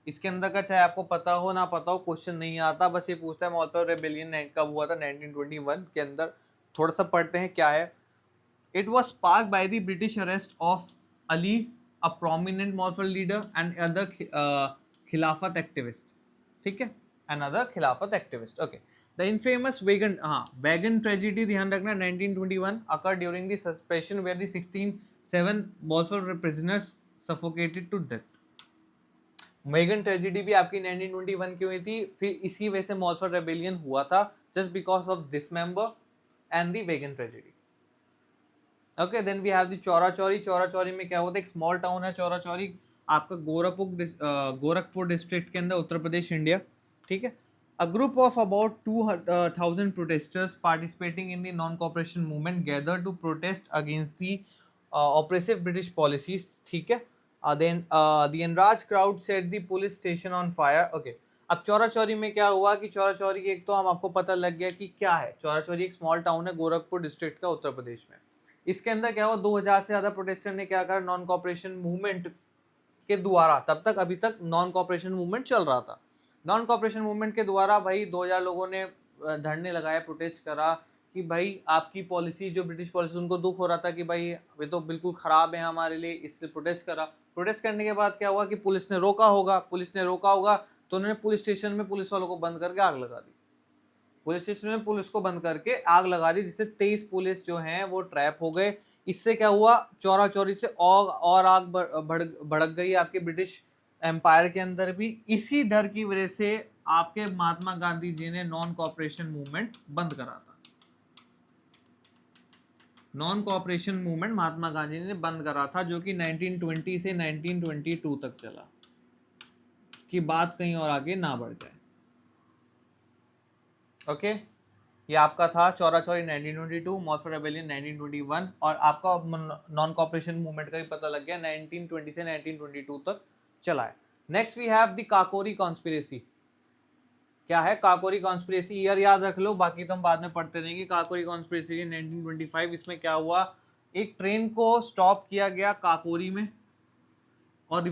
इसके अंदर का चाहे आपको पता हो ना पता हो, क्वेश्चन नहीं आता, बस ये पूछता है मॉल्सवा रिबेलियन कब हुआ था 1921 के अंदर। थोड़ा सा पढ़ते हैं क्या है। It was sparked by the British arrest of Ali, a prominent मॉल्सवा leader, and other Khilafat activist. ठीक है, another Khilafat activist. Okay, the infamous wagon tragedy, ध्यान रखना, 1921 occurred during the suppression where the 7 Balfour prisoners suffocated to death। Wagon tragedy भी आपकी 1921 की हुई थी, फिर इसी वजह से मॉल्फर रेबेलियन हुआ था, just because of this member and the wagon tragedy. Okay, then we have the Chaura Chauri. Chaura Chauri में क्या हुआ था, एक स्मॉल टाउन है चौरा चौरी, आपका गोरखपुर डिस्ट्रिक्ट के अंदर, उत्तर प्रदेश, इंडिया। ठीक है, a group of about 2,000 protesters participating in the non-cooperation movement gathered to protest against the oppressive British policies। ठीक है, then the enraged crowd set the police station on fire। okay, अब चौरा चौरी में क्या हुआ कि चौरा चौरी एक तो हम आपको पता लग गया कि क्या है, चौरा चौरी एक स्मॉल टाउन है गोरखपुर डिस्ट्रिक्ट का, उत्तर प्रदेश में। इसके अंदर क्या हुआ, 2000 से ज्यादा प्रोटेस्टर ने क्या करा, नॉन कॉपरेशन मूवमेंट के द्वारा, तब तक अभी तक नॉन कॉपरेशन मूवमेंट चल रहा था, नॉन कॉपरेशन मूवमेंट के द्वारा भाई 2000 लोगों ने धरने लगाए, प्रोटेस्ट करा कि भाई आपकी पॉलिसी, जो ब्रिटिश पॉलिसी, उनको दुख हो रहा था कि भाई ये तो बिल्कुल ख़राब है हमारे लिए, इसलिए प्रोटेस्ट करा। प्रोटेस्ट करने के बाद क्या हुआ कि पुलिस ने रोका होगा तो उन्होंने पुलिस स्टेशन में पुलिस वालों को बंद करके आग लगा दी, पुलिस स्टेशन में पुलिस को बंद करके आग लगा दी, जिससे 23 पुलिस जो हैं वो ट्रैप हो गए। इससे क्या हुआ, चौरा चौरी से और आग भड़क गई आपके ब्रिटिश एम्पायर के अंदर भी। इसी डर की वजह से आपके महात्मा गांधी जी ने नॉन कॉपरेशन मूवमेंट बंद करा था, non cooperation movement Mahatma Gandhi ने बंद करा था, जो कि 1920 से 1922 तक चला, कि बात कहीं और आगे ना बढ़ जाए। ओके, ये आपका था चौरा चौरी 1922, मॉल्फर रेबेलियन 1921, और आपका नॉन कॉपरेशन मूवमेंट का भी पता लग गया, 1920 से 1922 तक चला है। Next we have the Kakori conspiracy. क्या है काकोरी कॉन्स्पिरेसी, ईयर याद रख लो, बाकी तो हम बाद में पढ़ते रहेंगे। काकोरी कॉन्स्पिरेसी 1925, इसमें क्या हुआ, एक ट्रेन को स्टॉप किया गया काकोरी में, और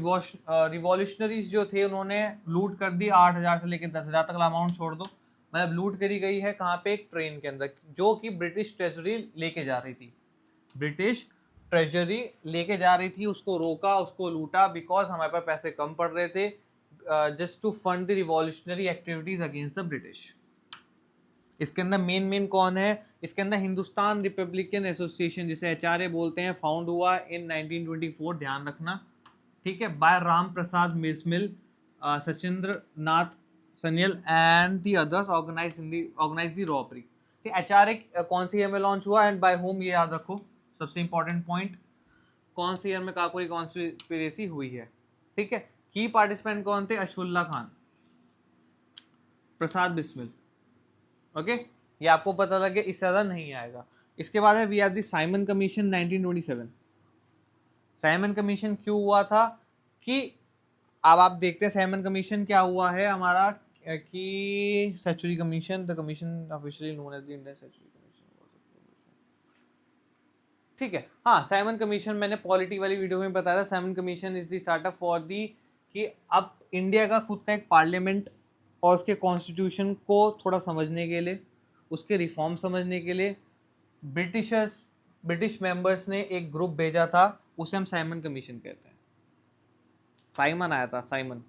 रिवॉल्यूशनरीज जो थे उन्होंने लूट कर दी, 8,000 से लेकर 10,000 तक अमाउंट छोड़ दो, मतलब लूट करी गई है। कहाँ पे, एक ट्रेन के अंदर, जो कि ब्रिटिश ट्रेजरी लेके जा रही थी, ब्रिटिश ट्रेजरी लेके जा रही थी, उसको रोका, उसको लूटा, बिकॉज हमारे पास पैसे कम पड़ रहे थे, just to fund the revolutionary activities against the British. इसके अंदर मेन कौन है, इसके अंदर हिंदुस्तान रिपब्लिकन एसोसिएशन, जिसे HRA बोलते हैं, फाउंड हुआ इन 1924, ध्यान रखना। ठीक है, by Ram Prasad Bismil, Sachindra Nath Sanyal and the others organise the robbery. HRA कौन सी ईयर में लॉन्च हुआ एंड बाय होम, ये याद रखो, सबसे इंपॉर्टेंट पॉइंट, कौन सी ईयर में काकोरी कॉन्स्पिरेसी हुई है। ठीक है, की पार्टिसिपेंट कौन थे? अशफुल्ला खान, प्रसाद बिस्मिल। ओके, ये आपको पता लगे, इससे ज्यादा नहीं आएगा। इसके बाद है we have the Simon commission 1927। Simon commission क्यों हुआ था कि अब आप देखते हैं साइमन कमीशन क्या हुआ है हमारा, कि century commission, the commission officially known as the Indian century commission. ठीक है, हाँ, साइमन कमीशन मैंने पॉलिटी वाली वीडियो में बताया था। Simon commission is the startup for the, कि अब इंडिया का खुद का एक पार्लियामेंट और उसके कॉन्स्टिट्यूशन को थोड़ा समझने के लिए, उसके रिफॉर्म समझने के लिए ब्रिटिश मेंबर्स ने एक ग्रुप भेजा था, उसे हम साइमन कमीशन कहते हैं। साइमन आया था, साइमन,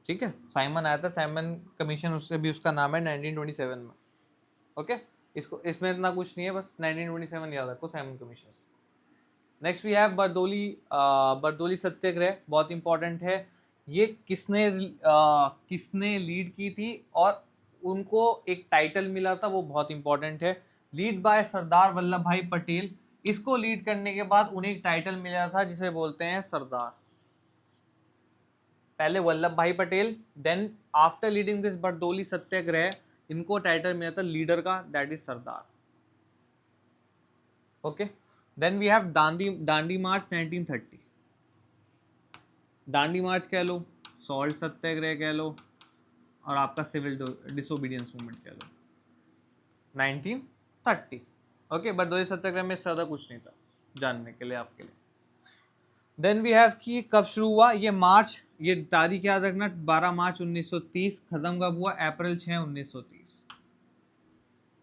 ठीक है, साइमन आया था, साइमन कमीशन, उससे भी उसका नाम है 1927 में। ओके, इसको इसमें इतना कुछ नहीं है, बस 1927 याद रखो, Simon commission. Next we have Bardoli satyagraha, बहुत इंपॉर्टेंट है। ये किसने लीड की थी और उनको एक टाइटल मिला था, वो बहुत इंपॉर्टेंट है। Lead by Sardar Vallabh Bhai Patel. इसको लीड करने के बाद उन्हें एक टाइटल मिला था जिसे बोलते हैं सरदार। पहले Vallabh Bhai Patel, then after leading this Bardoli satyagraha इनको टाइटल मिला था लीडर का, that is Sardar. Okay, then we have Dandi march 1930। Dandi march कह लो, सॉल्ट सत्याग्रह कह लो, और आपका सिविल डिसोबीडियंस मूवमेंट कह लो, 1930। ओके, बरदोली सत्याग्रह में ज्यादा कुछ नहीं था जानने के लिए आपके लिए। देन वी हैव कि कब शुरू हुआ, ये मार्च, ये तारीख याद रखना, 12 मार्च 1930। खत्म कब हुआ? अप्रैल 6, 1930।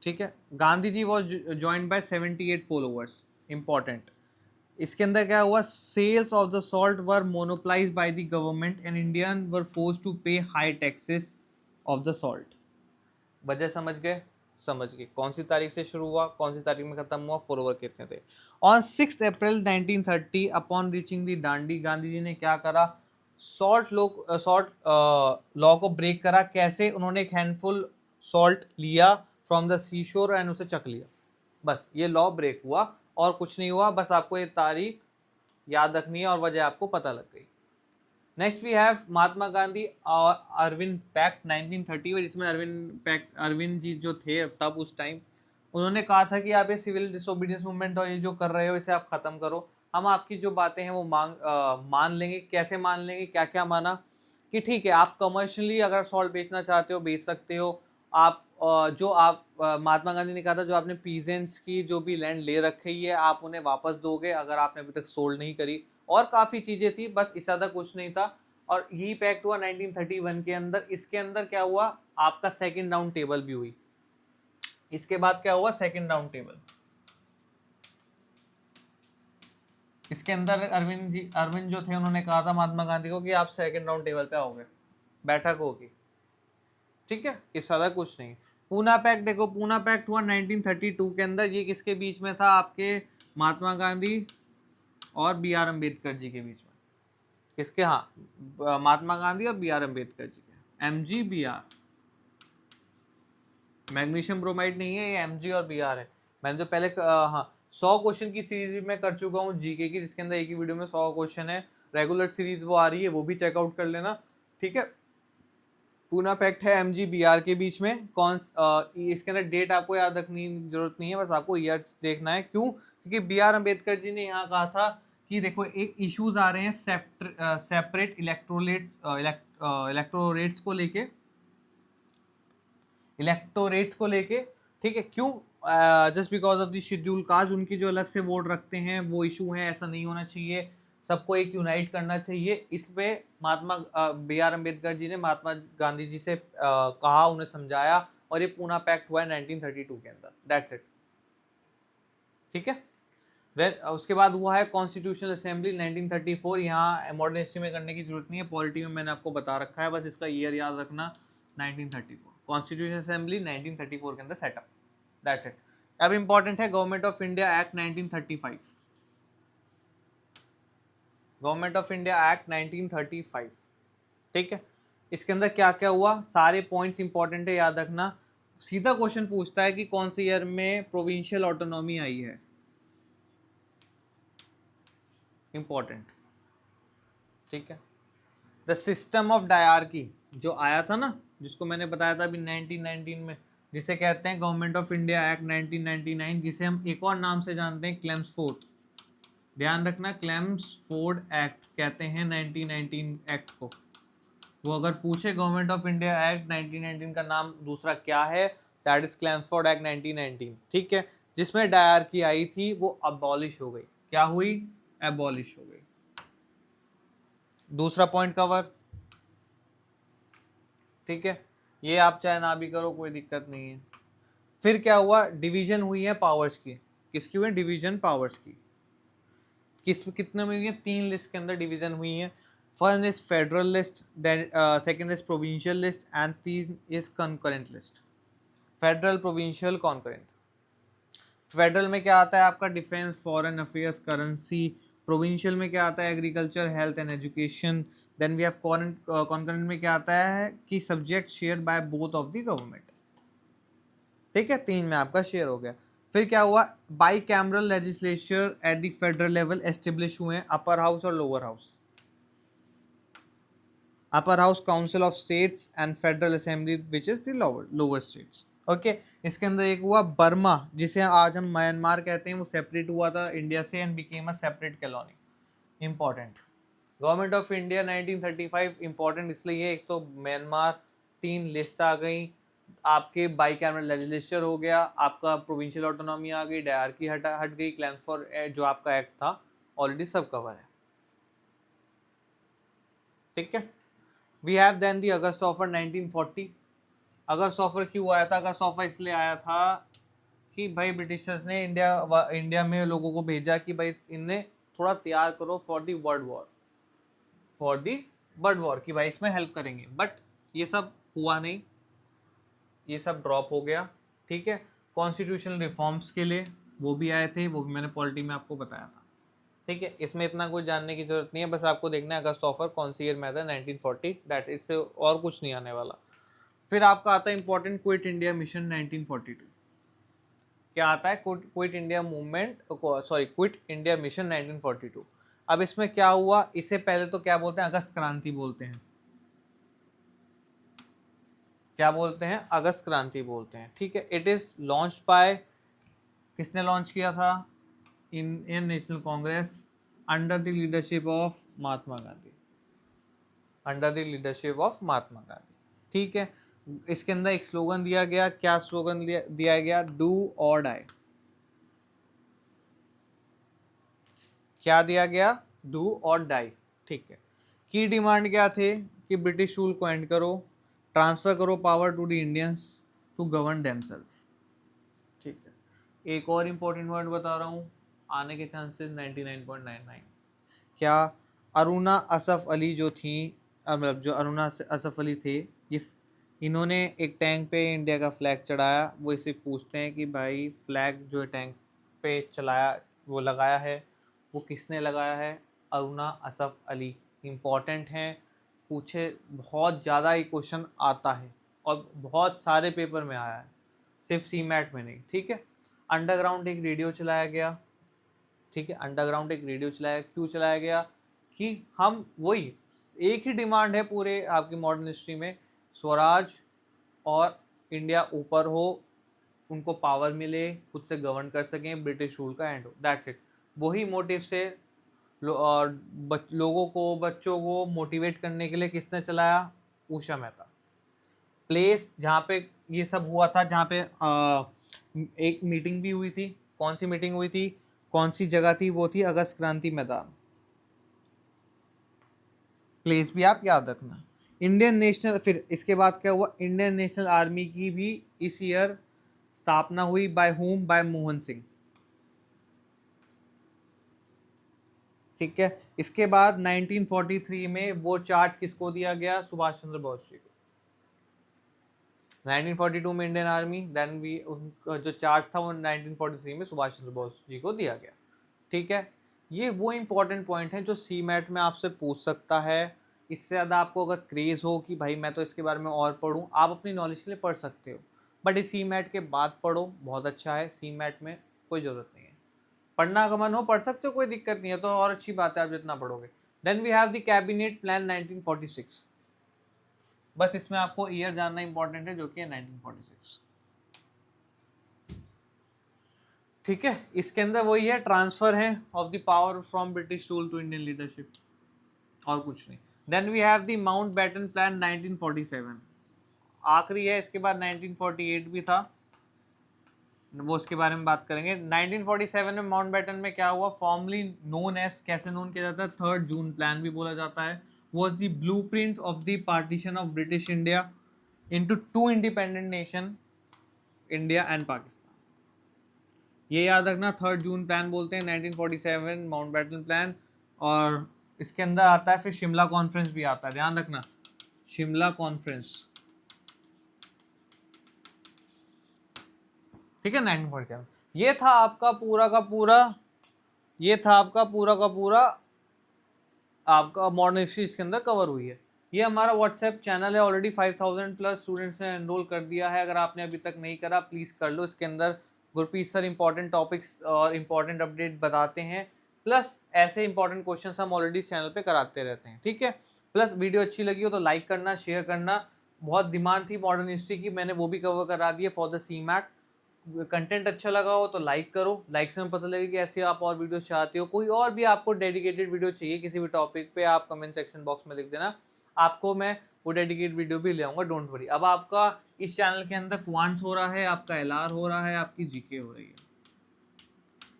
ठीक है, Gandhi ji was joined by 78 followers, important. इसके अंदर क्या हुआ? Sales of the salt were monopolised by the government and Indian were forced to pay high taxes of the salt. वजह समझ गए? समझ गए। कौन सी तारीख से शुरू हुआ, कौन सी तारीख में खत्म हुआ, फॉलोवर कितने थे? On 6 April 1930 upon reaching the Dandi, Gandhi ji ने क्या करा? सॉल्ट लॉ को ब्रेक करा। कैसे? उन्होंने एक हैंडफुल सॉल्ट लिया फ्रॉम द सी शोर एंड उसे चख लिया, बस ये लॉ ब्रेक हुआ और कुछ नहीं हुआ। बस आपको ये तारीख याद रखनी है और वजह आपको पता लग गई। Next we have Mahatma Gandhi और अरविंद पैक्ट 1930, जिसमें अरविंद जी जो थे तब उस टाइम, उन्होंने कहा था कि आप ये सिविल डिसोबीडियंस मूवमेंट और ये जो कर रहे हो इसे आप खत्म करो, हम आपकी जो बातें हैं वो मान लेंगे। कैसे मान लेंगे? क्या क्या माना? कि ठीक है, आप कमर्शियली अगर सॉल्ट बेचना चाहते हो बेच सकते हो। आप महात्मा गांधी ने कहा था जो आपने पीजेंट्स की जो भी लैंड ले रखी है आप उन्हें वापस दोगे अगर आपने अभी तक सोल्ड नहीं करी, और काफ़ी चीज़ें थी, बस इससे ज़्यादा कुछ नहीं था। और यही पैक्ट हुआ 1931 के अंदर। इसके अंदर क्या हुआ? आपका सेकंड राउंड टेबल भी हुई। इसके बाद क्या हुआ? Second round table. इसके अंदर अरविंद जो थे उन्होंने कहा था महात्मा गांधी को कि आप सेकंड राउंड टेबल पे आओगे, बैठक होगी। ठीक है, इससे ज़्यादा कुछ नहीं। पूना पैक्ट देखो, पूना पैक्ट हुआ 1932 के अंदर। ये किसके बीच में था? आपके महात्मा गांधी और बी आर अम्बेडकर जी के बीच में। किसके? हाँ, महात्मा गांधी और बी आर अम्बेडकर जी के। M G B R, magnesium bromide नहीं है, ये एम जी और बी आर है। मैंने जो पहले हाँ 100 क्वेश्चन की सीरीज भी मैं कर चुका हूँ जीके की, जिसके अंदर एक ही वीडियो में 100 क्वेश्चन है। रेगुलर सीरीज वो आ रही है, वो भी चेकआउट कर लेना। ठीक है, पूना पैक्ट है एम जी बी आर के बीच में। इसके अंदर डेट आपको याद रखनी जरूरत नहीं है, बस आपको ईयर देखना है। क्यों? क्योंकि बी आर अम्बेडकर जी ने यहाँ कहा था कि देखो एक इश्यूज आ रहे हैं सेपरेट इलेक्टोरेट्स को लेके। ठीक है, क्यों? Just because of the schedule caste, उनकी जो अलग से वोट रखते हैं वो इशू है, ऐसा नहीं होना चाहिए, सबको एक यूनाइट करना चाहिए। इस पे महात्मा बी आर अम्बेडकर जी ने महात्मा गांधी जी से कहा, उन्हें समझाया, और ये पूना पैक्ट हुआ है 1932 के अंदर। That's it. ठीक है, उसके बाद हुआ है कॉन्स्टिट्यूशनल असेंबली 1934। यहाँ मॉडर्न हिस्ट्री में करने की जरूरत नहीं है, पॉलिटी में मैंने आपको बता रखा है, बस इसका ईयर याद रखना 1934। कॉन्स्टिट्यूशन असेंबली 1934 के अंदर सेटअप, दैट्स इट। अब इंपॉर्टेंट है government of India act 1935। Government of India act 1935 ठीक है, इसके अंदर क्या क्या हुआ, सारे पॉइंट्स इंपॉर्टेंट है, याद रखना। सीधा क्वेश्चन पूछता है कि कौन से ईयर में प्रोविंशियल ऑटोनॉमी आई है, इंपॉर्टेंट। ठीक है, द सिस्टम ऑफ डायरकी जो आया था ना, जिसको मैंने बताया था अभी 1919 में, जिसे कहते हैं गवर्नमेंट ऑफ इंडिया एक्ट 1999, जिसे हम एक और नाम से जानते हैं क्लेम्सफोर्ड। ध्यान रखना, क्लेम्सफोर्ड एक्ट कहते हैं 1919 एक्ट को। वो अगर पूछे गवर्नमेंट ऑफ इंडिया एक्ट 1919 का नाम दूसरा क्या है, दैट इज क्लेम्सफोर्ड एक्ट 1919। ठीक है, जिसमें डायरकी आई थी वो अबॉलिश हो गई। क्या हुई? अबॉलिश हो गई। दूसरा पॉइंट कवर। ठीक है, ये आप चाहे ना भी करो, कोई दिक्कत नहीं है। फिर क्या हुआ? डिवीजन हुई है पावर्स की। किसकी हुई? डिवीजन पावर्स की। कितने में हुई है? 3 लिस्ट के अंदर डिवीजन हुई है। First is federal list, then second is provincial list and तीन is concurrent list. Federal, provincial, concurrent. Federal में क्या आता है आपका? Defence, foreign affairs, currency. Provincial में क्या आता है? Agriculture, health and education. Then we have concurrent में क्या आता है कि subject share by both of the government. ठीक है, 3 में आपका शेयर हो गया। फिर क्या हुआ? By cameral legislature at the federal level establish हुए हैं, अपर हाउस और lower house. Upper house council of states and federal assembly which is the lower states. Okay, इसके अंदर एक हुआ बर्मा, जिसे आज हम म्यांमार कहते हैं, वो सेपरेट हुआ था इंडिया से and became a separate colony. Important. Government of India 1935 important इसलिए है, एक तो म्यांमार, 3 लिस्ट आ गई आपके, बाई कैमरल लेजिस्लेचर हो गया आपका, प्रोविंशियल ऑटोनॉमी आ गई, डायरकी हट गई, क्लैम्सफोर्ड जो आपका एक्ट था ऑलरेडी सब कवर है। ठीक है, we have then the August offer 1940। August offer क्यों आया था? अगस्त ऑफर इसलिए आया था कि भाई ब्रिटिशर्स ने इंडिया में लोगों को भेजा कि भाई इन्हें थोड़ा तैयार करो फॉर दी वर्ल्ड वॉर, कि भाई इसमें हेल्प करेंगे। बट ये सब हुआ नहीं, ये सब ड्रॉप हो गया। ठीक है, कॉन्स्टिट्यूशनल रिफॉर्म्स के लिए वो भी आए थे, वो भी मैंने पॉलिटी में आपको बताया था। ठीक है, इसमें इतना कुछ जानने की जरूरत नहीं है, बस आपको देखना है अगस्त ऑफर कौन सी ईयर में था, 1940, दैट इससे और कुछ नहीं आने वाला। फिर आपका आता है इंपॉर्टेंट क्विट इंडिया मिशन 1942। क्या आता है? Quit India movement, sorry quit India mission 1942। अब इसमें क्या हुआ? इससे पहले तो क्या बोलते हैं? अगस्त क्रांति बोलते हैं। क्या बोलते हैं? अगस्त क्रांति बोलते हैं। ठीक है, इट इज लॉन्च बाय, किसने लॉन्च किया था? Indian National Congress under the leadership of Mahatma Gandhi, under the leadership of Mahatma Gandhi. ठीक है, इसके अंदर एक स्लोगन दिया गया। क्या स्लोगन दिया गया? डू और डाई। क्या दिया गया? डू और डाई। ठीक है, की डिमांड क्या थे? कि ब्रिटिश रूल को एंड करो, ट्रांसफर करो power to the Indians to govern themselves. ठीक है, एक और इंपॉर्टेंट वर्ड बता रहा हूँ, आने के चांसेस 99.99। क्या? अरुणा असफ अली जो थी, मतलब जो अरुणा असफ अली थे, ये इन्होंने एक टैंक पे इंडिया का फ्लैग चढ़ाया। वो इसे पूछते हैं कि भाई फ्लैग जो टैंक पे चलाया, वो लगाया है, वो किसने लगाया है? अरुणा असफ अली। इम्पॉर्टेंट हैं, पूछे बहुत ज़्यादा ये क्वेश्चन आता है और बहुत सारे पेपर में आया है, सिर्फ सीमैट में नहीं। ठीक है, अंडरग्राउंड एक रेडियो चलाया गया। ठीक है, अंडरग्राउंड एक रेडियो चलाया, क्यों चलाया गया? कि हम वही एक ही डिमांड है पूरे आपकी मॉडर्न हिस्ट्री में, स्वराज और इंडिया ऊपर हो, उनको पावर मिले, खुद से गवर्न कर सकें, ब्रिटिश रूल का एंड हो, दैट्स इट। वही मोटिव से और लोगों को, बच्चों को मोटिवेट करने के लिए किसने चलाया? उषा मेहता। प्लेस जहाँ पे ये सब हुआ था, जहाँ पे एक मीटिंग भी हुई थी। कौन सी मीटिंग हुई थी? कौन सी जगह थी? वो थी अगस्त क्रांति मैदान। प्लेस भी आप याद रखना। इंडियन नेशनल, फिर इसके बाद क्या हुआ? इंडियन नेशनल आर्मी की भी इस ईयर स्थापना हुई। By home? By Mohan Singh. ठीक है, इसके बाद 1943 में वो चार्ज किसको दिया गया? सुभाष चंद्र बोस जी को। 1942 में इंडियन आर्मी, देन वी जो चार्ज था वो 1943 में सुभाष चंद्र बोस जी को दिया गया। ठीक है, ये वो इंपॉर्टेंट पॉइंट है जो सी मैट में आपसे पूछ सकता है। इससे ज़्यादा आपको अगर क्रेज़ हो कि भाई मैं तो इसके बारे में और पढ़ूँ, आप अपनी नॉलेज के लिए पढ़ सकते हो, बट इस सी मैट के बाद पढ़ो, बहुत अच्छा है। सी मैट में कोई ज़रूरत नहीं है, पढ़ना का मन हो पढ़ सकते हो, कोई दिक्कत नहीं है, तो और अच्छी बात है आप जितना पढ़ोगे। Then we have the cabinet plan 1946, बस इसमें आपको ईयर जानना इंपॉर्टेंट है, जो कि है 1946। ठीक है, इसके अंदर वही है, ट्रांसफर है of the power from British rule to Indian leadership, और कुछ नहीं। Then we have the Mountbatten plan 1947, आखिरी है, इसके बाद 1948 भी था, वो उसके बारे में बात करेंगे। 1947 में माउंटबेटन में क्या हुआ, फॉर्मली नोन एज, कैसे नोन किया जाता है, 3rd जून प्लान भी बोला जाता है, was the blueprint of the partition of British India into 2 independent nation, India and Pakistan। ये याद रखना, 3rd जून प्लान बोलते हैं 1947 माउंटबेटन प्लान। और इसके अंदर आता है फिर शिमला कॉन्फ्रेंस भी आता है, ध्यान रखना, शिमला कॉन्फ्रेंस, ठीक है 1947। ये था आपका पूरा का पूरा, ये था आपका पूरा का पूरा आपका मॉडर्न हिस्ट्री इसके अंदर कवर हुई है। ये हमारा व्हाट्सएप चैनल है, ऑलरेडी 5000 प्लस स्टूडेंट्स ने एनरोल कर दिया है, अगर आपने अभी तक नहीं करा प्लीज़ कर लो। इसके अंदर गुरप्रीत सर इंपॉर्टेंट टॉपिक्स और इंपॉर्टेंट अपडेट बताते हैं, प्लस ऐसे इंपॉर्टेंट क्वेश्चंस हम ऑलरेडी इस चैनल पे कराते रहते हैं, ठीक है। प्लस वीडियो अच्छी लगी हो तो लाइक करना, शेयर करना। बहुत डिमांड थी मॉडर्न हिस्ट्री की, मैंने वो भी कवर करा दी है for the C MAT. Content अच्छा लगा हो तो लाइक करो, लाइक से हमें पता लगे कि ऐसे आप और वीडियोस चाहते हो। कोई और भी आपको डेडिकेटेड वीडियो चाहिए किसी भी टॉपिक पे, आप कमेंट सेक्शन बॉक्स में लिख देना, आपको मैं वो डेडिकेटेड वीडियो भी ले आऊँगा, डोंट वरी। अब आपका इस चैनल के अंदर क्वांट्स हो रहा है, आपका एलआर हो रहा है, आपकी जीके हो रही है।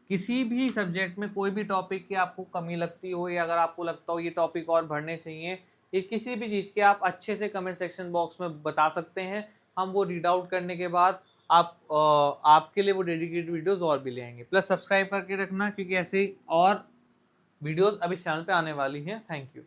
किसी भी सब्जेक्ट में कोई भी टॉपिक की आपको कमी लगती हो, या अगर आपको लगता हो ये टॉपिक और भरने चाहिए, ये किसी भी चीज़ के, आप अच्छे से कमेंट सेक्शन बॉक्स में बता सकते हैं। हम वो रीड आउट करने के बाद आपके लिए वो डेडिकेटेड वीडियोस और भी ले आएंगे। प्लस सब्सक्राइब करके रखना, क्योंकि ऐसे और वीडियोस अभी इस चैनल पे आने वाली हैं। Thank you.